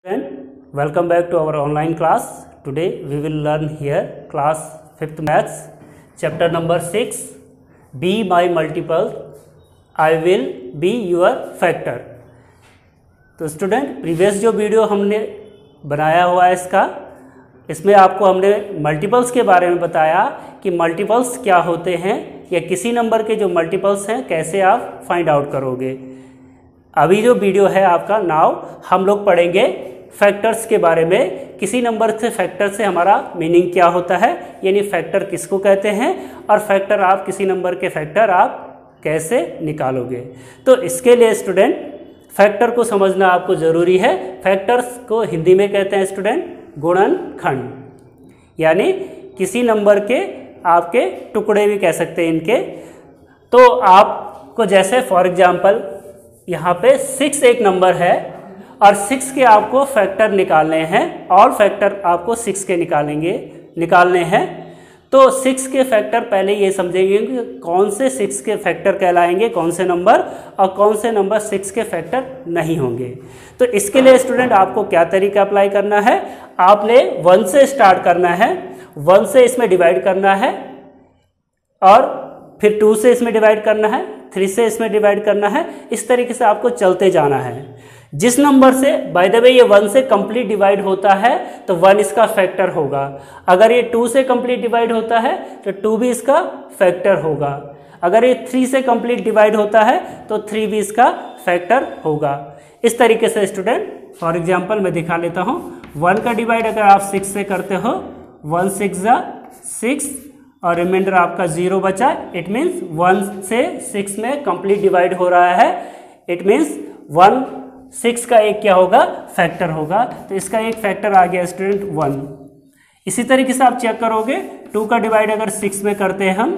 Student, welcome back to our online class. Today we will learn here class 5th maths chapter number 6. Be my multiple, I will be your factor. तो student previous जो video हमने बनाया हुआ है इसमें आपको हमने multiples के बारे में बताया कि मल्टीपल्स क्या होते हैं या किसी नंबर के जो मल्टीपल्स हैं कैसे आप फाइंड आउट करोगे। अभी जो वीडियो है आपका नाउ हम लोग पढ़ेंगे फैक्टर्स के बारे में, किसी नंबर से फैक्टर से हमारा मीनिंग क्या होता है, यानी फैक्टर किसको कहते हैं और फैक्टर आप किसी नंबर के फैक्टर आप कैसे निकालोगे। तो इसके लिए स्टूडेंट फैक्टर को समझना आपको ज़रूरी है। फैक्टर्स को हिंदी में कहते हैं स्टूडेंट गुणनखंड, यानी किसी नंबर के आपके टुकड़े भी कह सकते हैं इनके। तो आपको जैसे फॉर एग्जांपल यहाँ पे 6 एक नंबर है और 6 के आपको फैक्टर निकालने हैं, ऑल फैक्टर आपको 6 के निकालने हैं। तो 6 के फैक्टर पहले ये समझेंगे कि कौन से 6 के फैक्टर कहलाएंगे, कौन से नंबर और कौन से नंबर 6 के फैक्टर नहीं होंगे। तो इसके लिए स्टूडेंट आपको क्या तरीका अप्लाई करना है, आपने 1 से स्टार्ट करना है, 1 से इसमें डिवाइड करना है और फिर 2 से इसमें डिवाइड करना है, 3 से इसमें डिवाइड करना है। इस तरीके से आपको चलते जाना है। जिस नंबर से बाय द वे ये 1 से कंप्लीट डिवाइड होता है तो 1 इसका फैक्टर होगा। अगर ये 2 से कंप्लीट डिवाइड होता है तो 2 भी इसका फैक्टर होगा। अगर ये 3 से कंप्लीट डिवाइड होता है तो 3 भी इसका फैक्टर होगा। इस तरीके से स्टूडेंट फॉर एग्जांपल मैं दिखा लेता हूँ। 1 का डिवाइड अगर आप 6 से करते हो, 1 6 जा 6 और रिमाइंडर आपका 0 बचा। इट मीन्स 1 से 6 में कंप्लीट डिवाइड हो रहा है। इट मीन्स 1 6 का एक क्या होगा, फैक्टर होगा। तो इसका एक फैक्टर आ गया स्टूडेंट 1। इसी तरीके से आप चेक करोगे 2 का डिवाइड अगर 6 में करते हैं हम,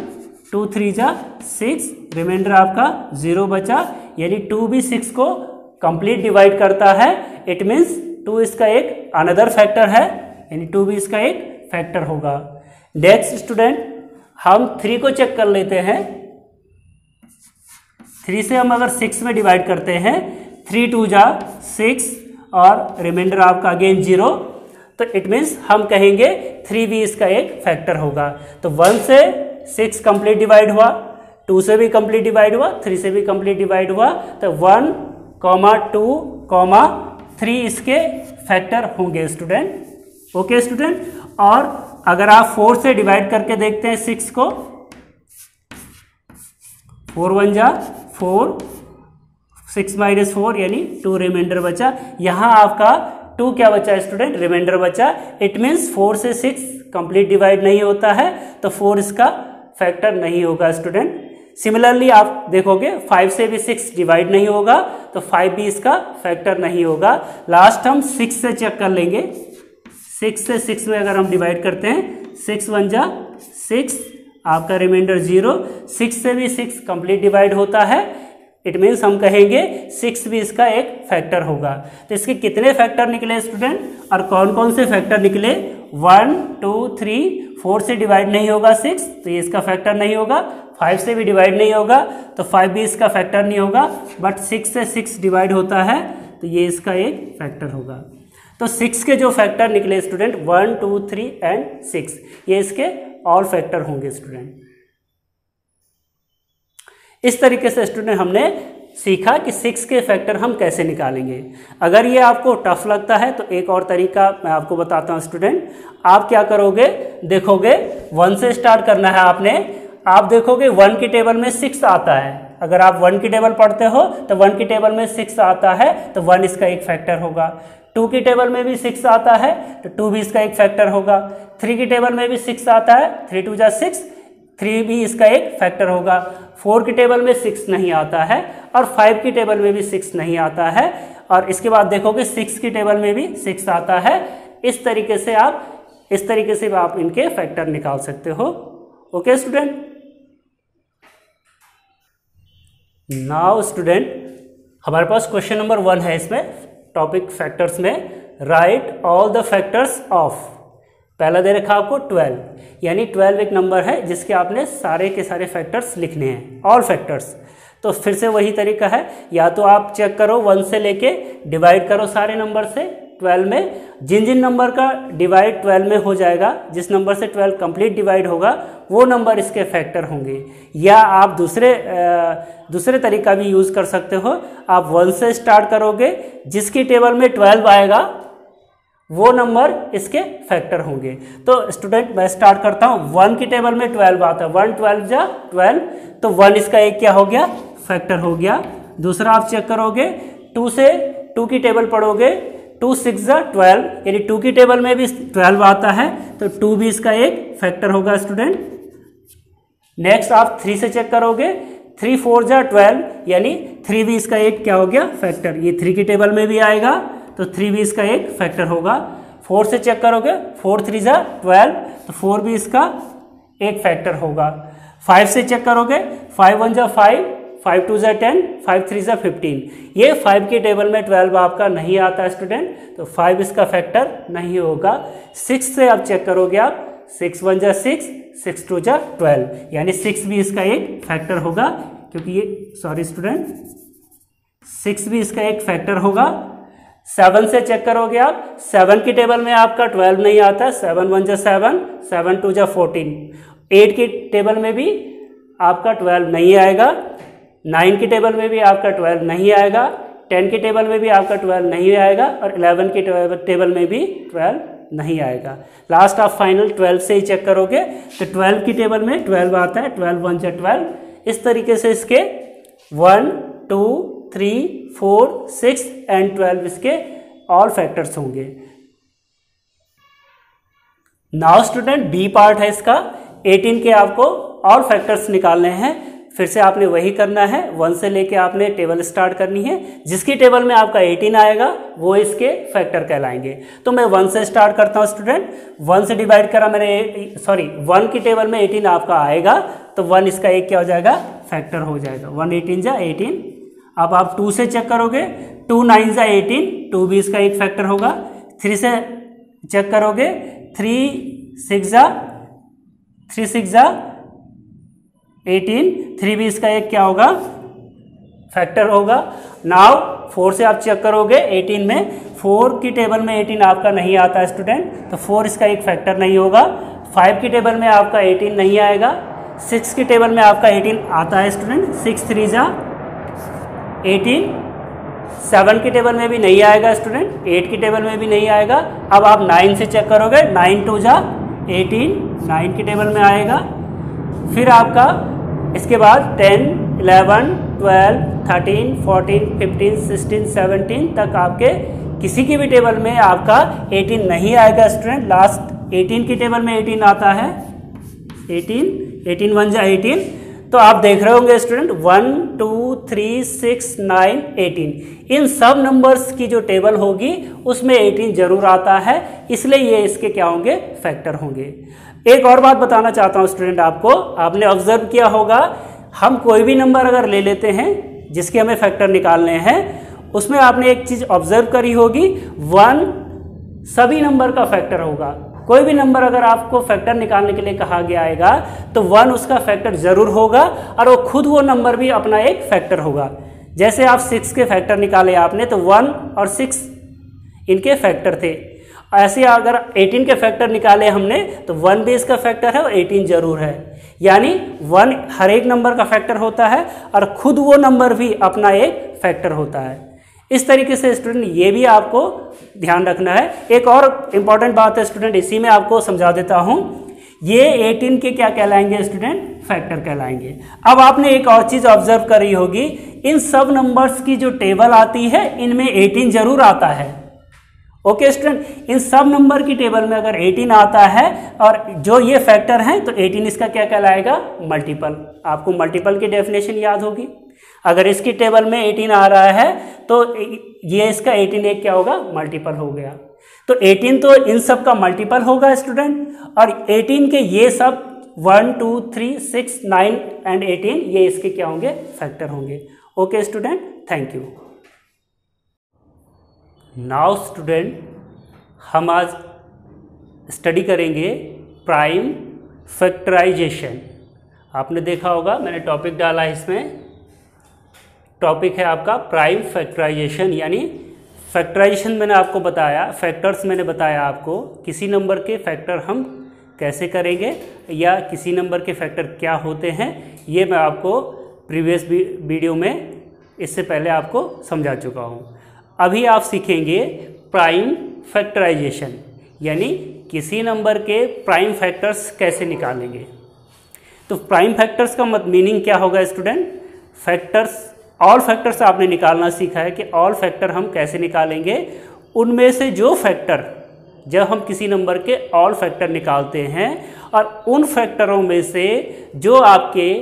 2 3 जा 6, रिमाइंडर आपका 0 बचा, यानी 2 भी 6 को कंप्लीट डिवाइड करता है। इट मीन्स 2 इसका एक अनदर फैक्टर है, यानी 2 भी इसका एक फैक्टर होगा। नेक्स्ट स्टूडेंट हम 3 को चेक कर लेते हैं। 3 से हम अगर 6 में डिवाइड करते हैं, 3 2 जा 6 और रिमाइंडर आपका अगेन 0, तो इट मीन्स हम कहेंगे 3 भी इसका एक फैक्टर होगा। तो 1 से 6 कंप्लीट डिवाइड हुआ, 2 से भी कंप्लीट डिवाइड हुआ, 3 से भी कंप्लीट डिवाइड हुआ। तो 1 2 3 इसके फैक्टर होंगे स्टूडेंट। Okay student. और अगर आप 4 से डिवाइड करके देखते हैं 6 को, 4 1 जा 4, 6 - 4 यानी 2 रिमाइंडर बचा। यहाँ आपका 2 क्या बचा स्टूडेंट, रिमाइंडर बचा। इट मीन्स 4 से 6 कंप्लीट डिवाइड नहीं होता है, तो 4 इसका फैक्टर नहीं होगा स्टूडेंट। सिमिलरली आप देखोगे 5 से भी 6 डिवाइड नहीं होगा, तो 5 भी इसका फैक्टर नहीं होगा। लास्ट हम 6 से चेक कर लेंगे। 6 से 6 में अगर हम डिवाइड करते हैं, 6 1 जा 6, आपका रिमाइंडर 0, 6 से भी 6 कंप्लीट डिवाइड होता है। इट मीन्स हम कहेंगे 6 भी इसका एक फैक्टर होगा। तो इसके कितने फैक्टर निकले स्टूडेंट और कौन कौन से फैक्टर निकले? 1 2 3 4 से डिवाइड नहीं होगा 6, तो ये इसका फैक्टर नहीं होगा। 5 से भी डिवाइड नहीं होगा, तो 5 भी इसका फैक्टर नहीं होगा। बट 6 से 6 डिवाइड होता है, तो ये इसका एक फैक्टर होगा। तो 6 के जो फैक्टर निकले स्टूडेंट 1 2 3 एंड 6, ये इसके ऑल फैक्टर होंगे स्टूडेंट। इस तरीके से स्टूडेंट हमने सीखा कि 6 के फैक्टर हम कैसे निकालेंगे। अगर ये आपको टफ लगता है तो एक और तरीका मैं आपको बताता हूँ स्टूडेंट। आप क्या करोगे, देखोगे 1 से स्टार्ट करना है आपने। आप देखोगे 1 की टेबल में 6 आता है। अगर आप 1 की टेबल पढ़ते हो तो 1 की टेबल में 6 आता है, तो 1 इसका एक फैक्टर होगा। 2 की टेबल में भी 6 आता है, तो 2 भी इसका एक फैक्टर होगा। 3 की टेबल में भी 6 आता है, 3 2 जा 6, 3 भी इसका एक फैक्टर होगा। 4 की टेबल में 6 नहीं आता है और 5 की टेबल में भी 6 नहीं आता है। और इसके बाद देखोगे 6 की टेबल में भी 6 आता है। इस तरीके से आप इनके फैक्टर निकाल सकते हो। Okay student. नाउ स्टूडेंट हमारे पास क्वेश्चन नंबर 1 है इसमें टॉपिक फैक्टर्स में। Right all the factors of, पहला दे रखा आपको 12, यानी 12 एक नंबर है जिसके आपने सारे के सारे फैक्टर्स लिखने हैं, ऑल फैक्टर्स। तो फिर से वही तरीका है, या तो आप चेक करो 1 से लेके डिवाइड करो सारे नंबर से, 12 में जिन जिन नंबर का डिवाइड 12 में हो जाएगा, जिस नंबर से 12 कंप्लीट डिवाइड होगा वो नंबर इसके फैक्टर होंगे। या आप दूसरे तरीका भी यूज़ कर सकते हो। आप 1 से स्टार्ट करोगे, जिसकी टेबल में 12 आएगा वो नंबर इसके फैक्टर होंगे। तो स्टूडेंट मैं स्टार्ट करता हूँ। 1 की टेबल में 12 आता है, 1 12 जा 12, तो 1 इसका एक क्या हो गया, फैक्टर हो गया। दूसरा आप चेक करोगे 2 से 2 की टेबल पढ़ोगे, 2 6 जा 12, यानी 2 की टेबल में भी 12 आता है, तो 2 भी इसका एक फैक्टर होगा स्टूडेंट। नेक्स्ट आप 3 से चेक करोगे, 3 4 जा 12, यानी 3 भी इसका एक क्या हो गया, फैक्टर। ये 3 की टेबल में भी आएगा, तो 3 भी इसका एक फैक्टर होगा। 4 से चेक करोगे, 4 3 जा 12, तो 4 भी इसका एक फैक्टर होगा। 5 से चेक करोगे, 5 1 जा 5, 5 2 जा 10, 5 3 जा 15। ये 5 की टेबल में 12 आपका नहीं आता है स्टूडेंट, तो 5 इसका फैक्टर नहीं होगा। 6 से आप चेक करोगे आप, 6 1 जा 6, 6 2 जा 12, यानी 6 भी इसका एक फैक्टर होगा, क्योंकि ये सॉरी स्टूडेंट 6 भी इसका एक फैक्टर होगा। 7 से चेक करोगे आप, 7 की टेबल में आपका 12 नहीं आता, 7 1 जा 7, 7 2 जा 14। 8 की टेबल में भी आपका 12 नहीं आएगा, 9 की टेबल में भी आपका 12 नहीं आएगा, 10 की टेबल में भी आपका 12 नहीं आएगा, और 11 की टेबल में भी 12 नहीं आएगा। लास्ट आप फाइनल 12 से ही चेक करोगे, तो 12 की टेबल में 12 आता है, 12 1 जा 12। इस तरीके से इसके 1 2 3 4 6 एंड 12 इसके ऑल फैक्टर्स होंगे। नाउ स्टूडेंट बी पार्ट है इसका, 18 के आपको ऑल फैक्टर्स निकालने हैं। फिर से आपने वही करना है, 1 से लेके आपने टेबल स्टार्ट करनी है। जिसकी टेबल में आपका 18 आएगा वो इसके फैक्टर कहलाएंगे। तो मैं 1 से स्टार्ट करता हूँ स्टूडेंट। 1 से डिवाइड करा मैंने, 1 की टेबल में 18 आपका आएगा, तो 1 इसका एक क्या हो जाएगा, फैक्टर हो जाएगा। 1 18 जा 18। अब आप 2 से चेक करोगे, 2 9 जा 18, 2 भी इसका एक फैक्टर होगा। 3 से चेक करोगे, 3 6 जा 18, 3 भी इसका एक क्या होगा, फैक्टर होगा। नाउ 4 से आप चेक करोगे, 18 में 4 की टेबल में 18 आपका नहीं आता है स्टूडेंट, तो 4 इसका एक फैक्टर नहीं होगा। 5 की टेबल में आपका 18 नहीं आएगा। 6 की टेबल में आपका 18 आता है स्टूडेंट, 6 3 जा 18। 7 की टेबल में भी नहीं आएगा स्टूडेंट, 8 की टेबल में भी नहीं आएगा। अब आप 9 से चेक करोगे, 9 2 जा 18, 9 की टेबल में आएगा। फिर आपका इसके बाद 10 11 12 13 14 15 16 17 तक आपके किसी की भी टेबल में आपका 18 नहीं आएगा स्टूडेंट। लास्ट 18 की टेबल में 18 आता है, 18 1 जा 18। तो आप देख रहे होंगे स्टूडेंट 1 2 3 6 9 18, इन सब नंबर्स की जो टेबल होगी उसमें 18 जरूर आता है, इसलिए ये इसके क्या होंगे, फैक्टर होंगे। एक और बात बताना चाहता हूं स्टूडेंट आपको, आपने ऑब्जर्व किया होगा, हम कोई भी नंबर अगर ले लेते हैं जिसके हमें फैक्टर निकालने हैं, उसमें आपने एक चीज ऑब्जर्व करी होगी, 1 सभी नंबर का फैक्टर होगा। कोई भी नंबर अगर आपको फैक्टर निकालने के लिए कहा गया आएगा तो 1 उसका फैक्टर जरूर होगा, और वो खुद वो नंबर भी अपना एक फैक्टर होगा। जैसे आप 6 के फैक्टर निकाले आपने, तो 1 और 6 इनके फैक्टर थे। ऐसे अगर 18 के फैक्टर निकाले हमने, तो 1 भी इसका फैक्टर है और 18 जरूर है। यानी 1 हर एक नंबर का फैक्टर होता है, और खुद वो नंबर भी अपना एक फैक्टर होता है। इस तरीके से स्टूडेंट ये भी आपको ध्यान रखना है। एक और इम्पॉर्टेंट बात है स्टूडेंट, इसी में आपको समझा देता हूं, ये 18 के क्या कहलाएंगे स्टूडेंट, फैक्टर कहलाएंगे। अब आपने एक और चीज ऑब्जर्व करी होगी, इन सब नंबर्स की जो टेबल आती है इनमें 18 जरूर आता है। ओके स्टूडेंट, इन सब नंबर की टेबल में अगर 18 आता है और जो ये फैक्टर है, तो 18 इसका क्या कहलाएगा, मल्टीपल। आपको मल्टीपल की डेफिनेशन याद होगी। अगर इसकी टेबल में 18 आ रहा है तो ये इसका 18 एक क्या होगा, मल्टीपल हो गया। तो 18 तो इन सब का मल्टीपल होगा स्टूडेंट, और 18 के ये सब 1 2 3 6 9 एंड 18 ये इसके क्या होंगे, फैक्टर होंगे। Okay student, thank you. Now student हम आज स्टडी करेंगे प्राइम फैक्टराइजेशन। आपने देखा होगा मैंने टॉपिक डाला है, इसमें टॉपिक है आपका प्राइम फैक्टराइजेशन, यानी फैक्टराइजेशन मैंने आपको बताया, फैक्टर्स मैंने बताया आपको, किसी नंबर के फैक्टर हम कैसे करेंगे या किसी नंबर के फैक्टर क्या होते हैं, ये मैं आपको प्रीवियस वीडियो में इससे पहले आपको समझा चुका हूँ। अभी आप सीखेंगे प्राइम फैक्टराइजेशन, यानी किसी नंबर के प्राइम फैक्टर्स कैसे निकालेंगे। तो प्राइम फैक्टर्स का मीनिंग क्या होगा स्टूडेंट? फैक्टर्स, ऑल फैक्टर्स आपने निकालना सीखा है कि ऑल फैक्टर हम कैसे निकालेंगे। उनमें से जो फैक्टर, जब हम किसी नंबर के ऑल फैक्टर निकालते हैं और उन फैक्टरों में से जो आपके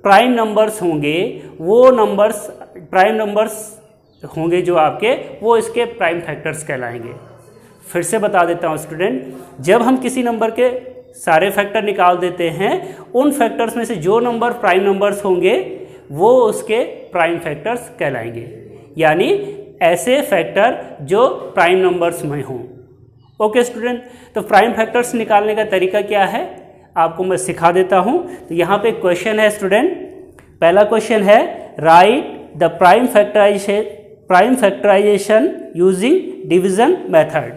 प्राइम नंबर्स होंगे, वो नंबर्स प्राइम नंबर्स होंगे जो आपके, वो इसके प्राइम फैक्टर्स कहलाएंगे। फिर से बता देता हूँ स्टूडेंट, जब हम किसी नंबर के सारे फैक्टर निकाल देते हैं, उन फैक्टर्स में से जो नंबर प्राइम नंबर्स होंगे वो उसके प्राइम फैक्टर्स कहलाएंगे, यानी ऐसे फैक्टर जो प्राइम नंबर्स में हों। ओके स्टूडेंट, तो प्राइम फैक्टर्स निकालने का तरीका क्या है आपको मैं सिखा देता हूँ। तो यहाँ पे क्वेश्चन है स्टूडेंट, पहला क्वेश्चन है write the prime factorisation using division method.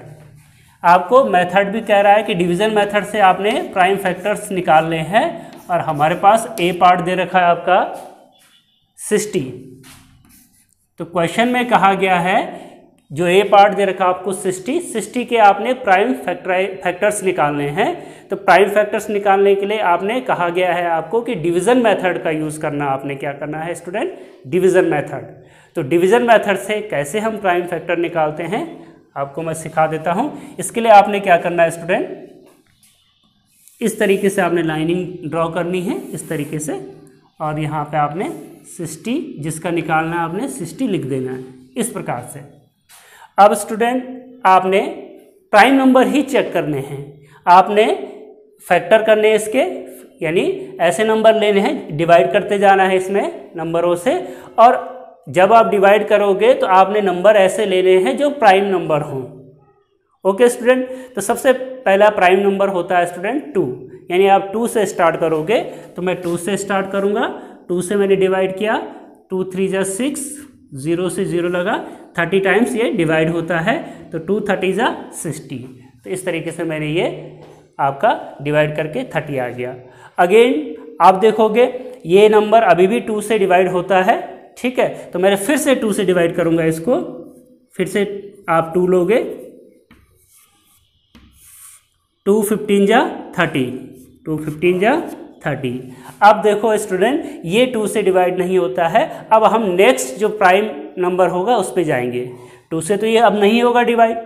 आपको मेथड भी कह रहा है कि डिवीजन मेथड से आपने प्राइम फैक्टर्स निकालने हैं, और हमारे पास ए पार्ट दे रखा है आपका 60। तो क्वेश्चन में कहा गया है, जो ए पार्ट दे रखा आपको 60 के आपने प्राइम फैक्टर्स निकालने हैं। तो प्राइम फैक्टर्स निकालने के लिए आपने कहा गया है आपको कि डिवीजन मेथड का यूज़ करना, आपने क्या करना है स्टूडेंट? Division method. तो डिवीजन मेथड से कैसे हम प्राइम फैक्टर निकालते हैं आपको मैं सिखा देता हूं। इसके लिए आपने क्या करना है स्टूडेंट, इस तरीके से आपने लाइनिंग ड्रॉ करनी है, इस तरीके से, और यहाँ पे आपने 60 जिसका निकालना है आपने 60 लिख देना है, इस प्रकार से। अब स्टूडेंट आपने प्राइम नंबर ही चेक करने हैं, आपने फैक्टर करने हैं इसके, यानी ऐसे नंबर लेने हैं, डिवाइड करते जाना है इसमें नंबरों से, और जब आप डिवाइड करोगे तो आपने नंबर ऐसे लेने हैं जो प्राइम नंबर हों। ओके स्टूडेंट, तो सबसे पहला प्राइम नंबर होता है स्टूडेंट 2, यानी आप 2 से स्टार्ट करोगे। तो मैं 2 से स्टार्ट करूँगा, 2 से मैंने डिवाइड किया, 2 3 जा 6, 0 से 0 लगा, 30 टाइम्स ये डिवाइड होता है, तो 2 30 जा 60। तो इस तरीके से मैंने ये आपका डिवाइड करके 30 आ गया। अगेन आप देखोगे ये नंबर अभी भी 2 से डिवाइड होता है, ठीक है। तो मैं फिर से 2 से डिवाइड करूंगा इसको, फिर से आप 2 लोगे, 2 15 जा 30, 2 15 जा 30। अब देखो स्टूडेंट ये 2 से डिवाइड नहीं होता है। अब हम नेक्स्ट जो प्राइम नंबर होगा उस पे जाएंगे। 2 से तो ये अब नहीं होगा डिवाइड,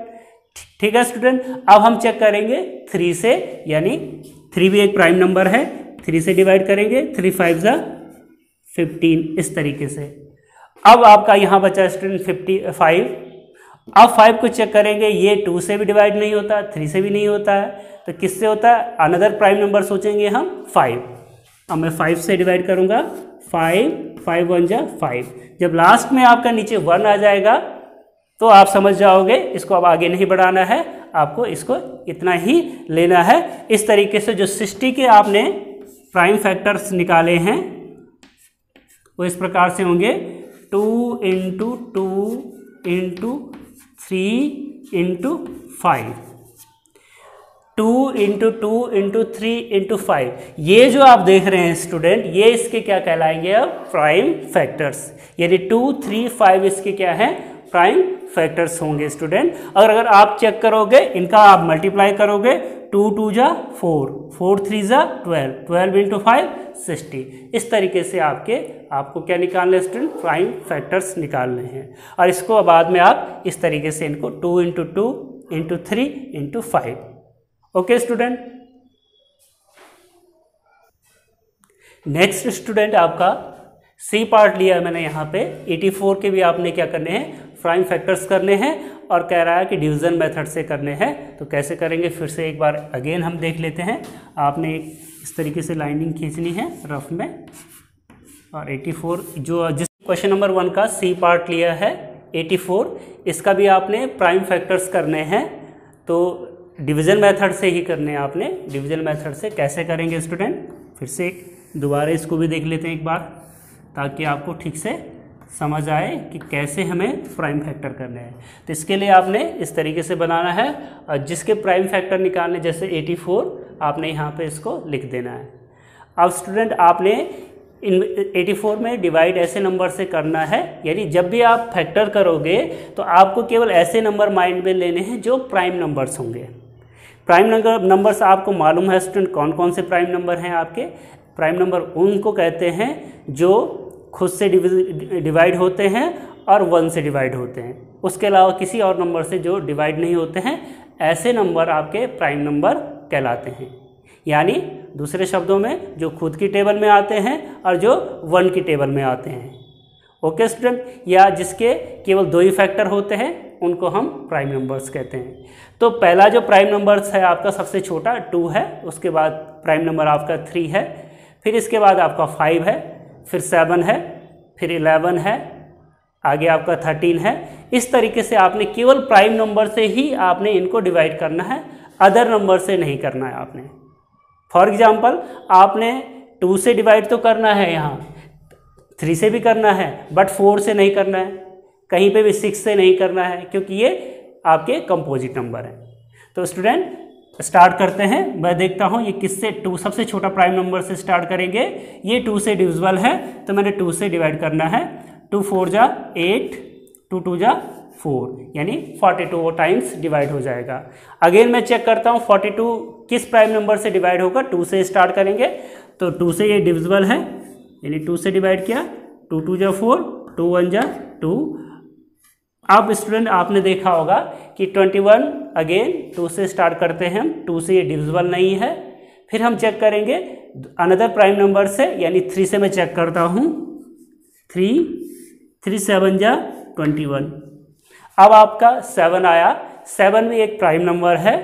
ठीक है स्टूडेंट। अब हम चेक करेंगे 3 से, यानी 3 भी एक प्राइम नंबर है, 3 से डिवाइड करेंगे, 3 5 जा 15, इस तरीके से। अब आपका यहाँ बचा स्टूडेंट 55। अब 5 को चेक करेंगे, ये 2 से भी डिवाइड नहीं होता, 3 से भी नहीं होता है, तो किससे होता है? अनदर प्राइम नंबर सोचेंगे हम 5। अब मैं 5 से डिवाइड करूँगा, 5 5 1 जा 5। जब लास्ट में आपका नीचे 1 आ जाएगा तो आप समझ जाओगे इसको अब आगे नहीं बढ़ाना है, आपको इसको इतना ही लेना है। इस तरीके से जो 60 के आपने प्राइम फैक्टर्स निकाले हैं वो इस प्रकार से होंगे, 2 × 2 × 3 × 5, 2 × 2 × 3 × 5। ये जो आप देख रहे हैं स्टूडेंट, ये इसके क्या कहलाएंगे अब? प्राइम फैक्टर्स, यानी 2 3 5 इसके क्या है? प्राइम फैक्टर्स होंगे स्टूडेंट। अगर आप चेक करोगे, इनका आप मल्टीप्लाई करोगे, 2 2 जा 4, 4 3 जा 12, 12 × 5 60। इस तरीके से आपको क्या निकालना है स्टूडेंट? प्राइम फैक्टर्स निकालने हैं। और इसको बाद में आप इस तरीके से इनको 2 × 2 × 3 × 5। Okay student. नेक्स्ट स्टूडेंट आपका सी पार्ट लिया है मैंने यहाँ पे, 84 के भी आपने क्या करने हैं? प्राइम फैक्टर्स करने हैं, और कह रहा है कि डिवीजन मेथड से करने हैं। तो कैसे करेंगे फिर से एक बार अगेन हम देख लेते हैं। आपने इस तरीके से लाइनिंग खींचनी है रफ में, और 84 जो जिस क्वेश्चन नंबर 1 का सी पार्ट लिया है 84, इसका भी आपने प्राइम फैक्टर्स करने हैं। तो डिवीजन मेथड से ही करने हैं आपने। डिवीजन मेथड से कैसे करेंगे स्टूडेंट? फिर से दोबारा इसको भी देख लेते हैं एक बार, ताकि आपको ठीक से समझ आए कि कैसे हमें प्राइम फैक्टर करने हैं। तो इसके लिए आपने इस तरीके से बनाना है और जिसके प्राइम फैक्टर निकालने जैसे 84 आपने यहाँ पे इसको लिख देना है। अब स्टूडेंट आपने इन 84 में डिवाइड ऐसे नंबर से करना है, यानी जब भी आप फैक्टर करोगे तो आपको केवल ऐसे नंबर माइंड में लेने हैं जो प्राइम नंबर्स होंगे। प्राइम नंबर्स आपको मालूम है स्टूडेंट कौन कौन से प्राइम नंबर हैं आपके। प्राइम नंबर उनको कहते हैं जो खुद से डिवाइड होते हैं और 1 से डिवाइड होते हैं, उसके अलावा किसी और नंबर से जो डिवाइड नहीं होते हैं, ऐसे नंबर आपके प्राइम नंबर कहलाते हैं। यानी दूसरे शब्दों में जो खुद की टेबल में आते हैं और जो 1 की टेबल में आते हैं। ओके स्टूडेंट, या जिसके केवल 2 ही फैक्टर होते हैं उनको हम प्राइम नंबर्स कहते हैं। तो पहला जो प्राइम नंबर्स है आपका सबसे छोटा 2 है, उसके बाद प्राइम नंबर आपका 3 है, फिर इसके बाद आपका 5 है, फिर 7 है, फिर 11 है, आगे आपका 13 है। इस तरीके से आपने केवल प्राइम नंबर से ही आपने इनको डिवाइड करना है, अदर नंबर से नहीं करना है आपने। फॉर एग्जांपल आपने 2 से डिवाइड तो करना है, यहाँ 3 से भी करना है, बट 4 से नहीं करना है, कहीं पे भी 6 से नहीं करना है, क्योंकि ये आपके कंपोजिट नंबर हैं। तो स्टूडेंट स्टार्ट करते हैं। मैं देखता हूँ ये किससे 2 सबसे छोटा प्राइम नंबर से स्टार्ट करेंगे। ये 2 से डिविजिबल है तो मैंने 2 से डिवाइड करना है। 2 4 जा 8, 2 2 जा 4, यानी 42 टाइम्स डिवाइड हो जाएगा। अगेन मैं चेक करता हूँ 42 किस प्राइम नंबर से डिवाइड होगा। 2 से स्टार्ट करेंगे तो 2 से ये डिविजिबल है, यानी 2 से डिवाइड किया, 2 2 जा 4, 2 1 जा 2। अब स्टूडेंट आपने देखा होगा कि 21 अगेन 2 से स्टार्ट करते हैं हम, 2 से ये डिविजिबल नहीं है। फिर हम चेक करेंगे अनदर प्राइम नंबर से, यानी 3 से मैं चेक करता हूँ, 3 7 जा 21। अब आपका 7 आया। 7 भी एक प्राइम नंबर है।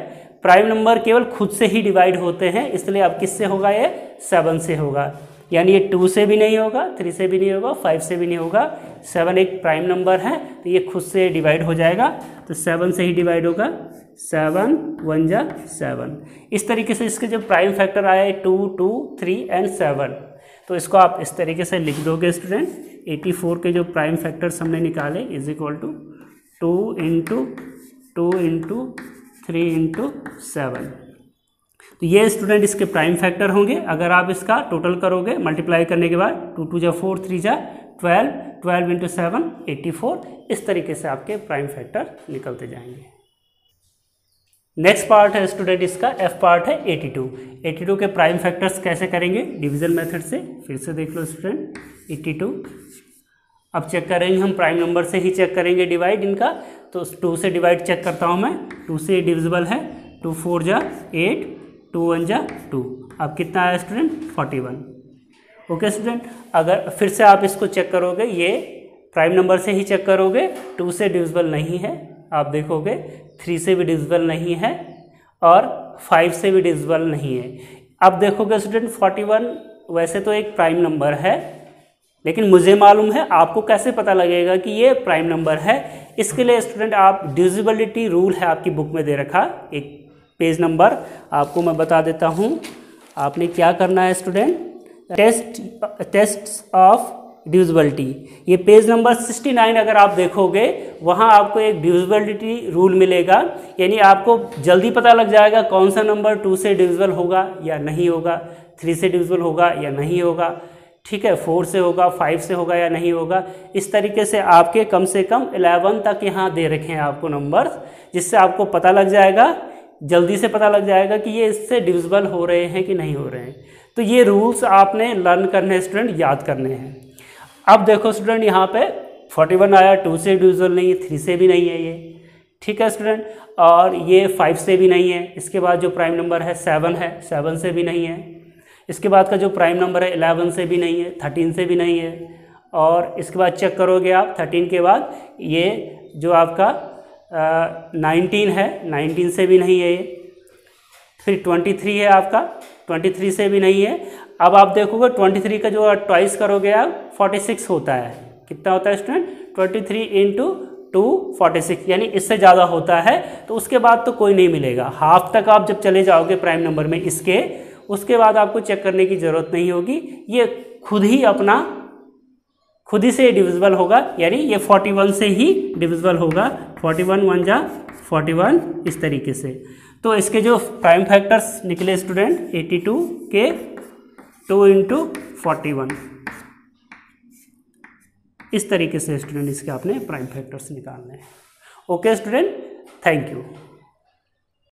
प्राइम नंबर केवल खुद से ही डिवाइड होते हैं, इसलिए अब किससे होगा, ये 7 से होगा। यानी ये 2 से भी नहीं होगा, 3 से भी नहीं होगा, 5 से भी नहीं होगा। 7 एक प्राइम नंबर है तो ये खुद से डिवाइड हो जाएगा, तो 7 से ही डिवाइड होगा। 7 1 जा 7। इस तरीके से इसके जो प्राइम फैक्टर आया है 2 2 3 एंड 7, तो इसको आप इस तरीके से लिख दोगे स्टूडेंट। 84 के जो प्राइम फैक्टर्स हमने निकाले is equal to 2 into 2 into 3 into 7। तो ये स्टूडेंट इसके प्राइम फैक्टर होंगे। अगर आप इसका टोटल करोगे मल्टीप्लाई करने के बाद 2 2 जा 4, 3 जा 12, 12 इंटू 7 84। इस तरीके से आपके प्राइम फैक्टर निकलते जाएंगे। नेक्स्ट पार्ट है स्टूडेंट इसका एफ पार्ट है 82। 82 के प्राइम फैक्टर्स कैसे करेंगे, डिवीजन मेथड से। फिर से देख लो स्टूडेंट 82। अब चेक करेंगे हम प्राइम नंबर से ही चेक करेंगे डिवाइड इनका। तो 2 से डिवाइड चेक करता हूँ मैं, 2 से डिविजिबल है, 2 4 जा 8, 2 1 जा 2। अब कितना आया स्टूडेंट, 41। ओके स्टूडेंट, अगर फिर से आप इसको चेक करोगे, ये प्राइम नंबर से ही चेक करोगे, 2 से डिविजिबल नहीं है, आप देखोगे 3 से भी डिविजिबल नहीं है और 5 से भी डिविजिबल नहीं है। अब देखोगे स्टूडेंट 41 वैसे तो एक प्राइम नंबर है, लेकिन मुझे मालूम है, आपको कैसे पता लगेगा कि ये प्राइम नंबर है। इसके लिए स्टूडेंट आप डिविजिबिलिटी रूल है आपकी बुक में दे रखा, एक पेज नंबर आपको मैं बता देता हूँ। आपने क्या करना है स्टूडेंट, टेस्ट ऑफ डिविजिबिलिटी, ये पेज नंबर 69 अगर आप देखोगे वहाँ आपको एक डिविजिबिलिटी रूल मिलेगा। यानी आपको जल्दी पता लग जाएगा कौन सा नंबर 2 से डिविजिबल होगा या नहीं होगा, 3 से डिविजिबल होगा या नहीं होगा, ठीक है, 4 से होगा, 5 से होगा या नहीं होगा। इस तरीके से आपके कम से कम 11 तक यहाँ दे रखे हैं आपको नंबर, जिससे आपको पता लग जाएगा, जल्दी से पता लग जाएगा कि ये इससे डिविजिबल हो रहे हैं कि नहीं हो रहे हैं। तो ये रूल्स आपने लर्न करने हैं स्टूडेंट, याद करने हैं। अब देखो स्टूडेंट यहाँ पे 41 आया, 2 से डिविजिबल नहीं है, 3 से भी नहीं है ये, ठीक है स्टूडेंट, और ये 5 से भी नहीं है। इसके बाद जो प्राइम नंबर है 7 है, 7 से भी नहीं है। इसके बाद का जो प्राइम नंबर है 11 से भी नहीं है, 13 से भी नहीं है। और इसके बाद चेक करोगे आप 13 के बाद ये जो आपका 19 है, 19 से भी नहीं है ये। फिर 23 है आपका, 23 से भी नहीं है। अब आप देखोगे 23 का जो ट्वाइस करोगे आप 46 होता है। कितना होता है स्टूडेंट, 23 इंटू 2 46, यानी इससे ज़्यादा होता है। तो उसके बाद तो कोई नहीं मिलेगा, हाफ तक आप जब चले जाओगे प्राइम नंबर में इसके, उसके बाद आपको चेक करने की ज़रूरत नहीं होगी, ये खुद ही अपना खुद ही से डिविजिबल होगा, यानी ये 41 से ही डिविजिबल होगा। 41 1 जा 41 इस तरीके से। तो इसके जो प्राइम फैक्टर्स निकले स्टूडेंट 82 के 2 × 41, इस तरीके से स्टूडेंट इसके आपने प्राइम फैक्टर्स निकालने हैं। Okay student, thank you.